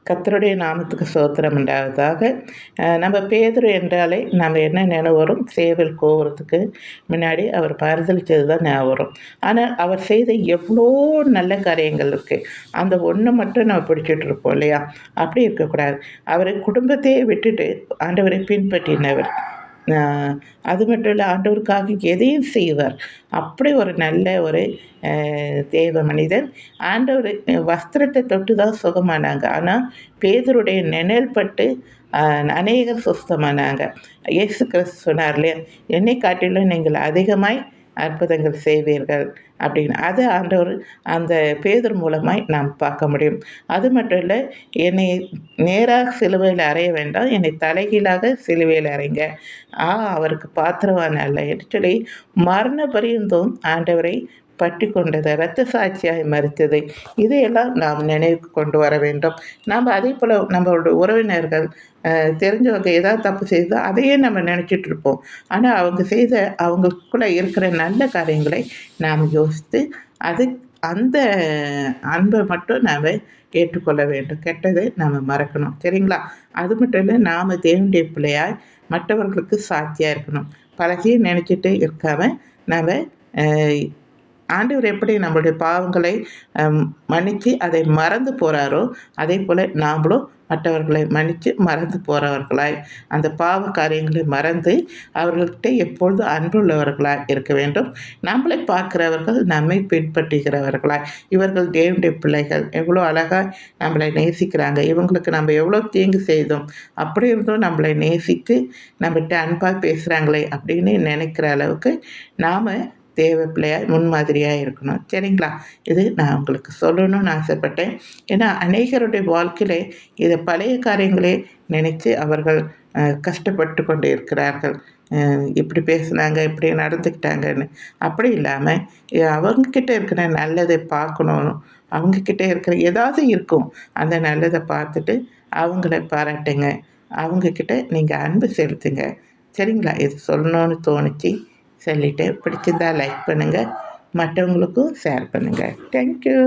கர்த்தருடைய நாமத்துக்கு ஸ்தோத்திரம் உண்டாவதாக. நம்ம பேதுரு என்றாலே நம்ம என்ன நினைவு வரும்? சேவல் கோவறதுக்கு முன்னாடி அவர் பரிதலிச்சது தான் ஞாபகம் வரும். ஆனால் அவர் செய்த எவ்வளோ நல்ல காரியங்கள் இருக்குது. அந்த ஒன்று மட்டும் நம்ம பிடிச்சிட்டு இருப்போம் இல்லையா? அப்படி இருக்கக்கூடாது. அவர் குடும்பத்தையே விட்டுட்டு ஆண்டவரை பின்பற்றினவர். அது மட்டும் இல்லை, ஆண்டவருக்காக எதையும் செய்வார். அப்படி ஒரு நல்ல ஒரு தேவ மனிதன். ஆண்டவர் வஸ்திரத்தை தொட்டு தான் சுகமானாங்க. ஆனால் பேதுருடைய நிழல் பட்டு அநேகர் சுஸ்தமானாங்க. இயேசு கிறிஸ்து சொன்னார் இல்லையா, என்னை காட்டிலும் நீங்கள் அதிகமாய் அற்புதங்கள் செய்வீர்கள் அப்படின்னு. அது ஆண்டவர் அந்த பேதுரு மூலமாய் நாம் பார்க்க முடியும். அது மட்டும் இல்லை, என்னை நேராக சிலுவையில் அறைய வேண்டாம், என்னை தலைகீழாக சிலுவையில் அறைங்க. அவருக்கு பாத்திரவான் அல்ல என்று சொல்லி மரண பரியந்தம் ஆண்டவரை பற்றி கொண்டது, இரத்த சாட்சியாய் மறித்தது, இதையெல்லாம் நாம் நினைவுக்கு கொண்டு வர வேண்டும். நாம் அதே போல் நம்மளோட உறவினர்கள் தெரிஞ்சவங்க ஏதாவது தப்பு செய்தால் அதையே நம்ம நினச்சிட்டு இருப்போம். ஆனால் அவங்க செய்த அவங்களுக்குள்ளே இருக்கிற நல்ல காரியங்களை நாம் யோசித்து அந்த அன்பை மட்டும் நாம் ஏற்றுக்கொள்ள வேண்டும். கெட்டதை நாம் மறக்கணும். சரிங்களா? அது மட்டும் இல்லை, நாம் தேவனுடைய பிள்ளையாய் மற்றவர்களுக்கு சாட்சியாக இருக்கணும். பழகையும் நினச்சிட்டு இருக்காமல் நாம் ஆண்டவர் எப்படி நம்மளுடைய பாவங்களை மன்னித்து அதை மறந்து போகிறாரோ, அதே போல் நாம்ளும் மற்றவர்களை மன்னித்து மறந்து போகிறவர்களாய் அந்த பாவ காரியங்களை மறந்து அவர்கள்கிட்ட எப்பொழுதும் அன்புள்ளவர்களாய் இருக்க வேண்டும். நம்மளை பார்க்கிறவர்கள் நம்மை பின்பற்றுகிறவர்களாய், இவர்கள் தேவனுடைய பிள்ளைகள், எவ்வளோ அழகாக நம்மளை நேசிக்கிறாங்க, இவங்களுக்கு நம்ம எவ்வளோ தீங்கு செய்தோம், அப்படி இருந்தும் நம்மளை நேசித்து நம்மகிட்ட அன்பாக பேசுகிறாங்களே அப்படின்னு நினைக்கிற அளவுக்கு நாம் தேவ பிள்ளையாக முன்மாதிரியாக இருக்கணும். சரிங்களா? இது நான் உங்களுக்கு சொல்லணும்னு ஆசைப்பட்டேன். ஏன்னா அநேகருடைய வாழ்க்கையிலே இதை பழைய காரியங்களே நினைத்து அவர்கள் கஷ்டப்பட்டு கொண்டு இருக்கிறார்கள். இப்படி பேசுனாங்க, இப்படி நடந்துக்கிட்டாங்கன்னு. அப்படி இல்லாமல் அவங்கக்கிட்ட இருக்கிற நல்லதை பார்க்கணும். அவங்கக்கிட்ட இருக்கிற ஏதாவது இருக்கும், அந்த நல்லதை பார்த்துட்டு அவங்கள பாராட்டுங்க. அவங்கக்கிட்ட நீங்கள் அன்பு செலுத்துங்க. சரிங்களா? இது சொல்லணும்னு தோணுச்சு, சொல்லிவிட்டு பிடிச்சிருந்தா லைக் பண்ணுங்கள், மற்றவங்களுக்கும் ஷேர் பண்ணுங்கள். தேங்க்யூ.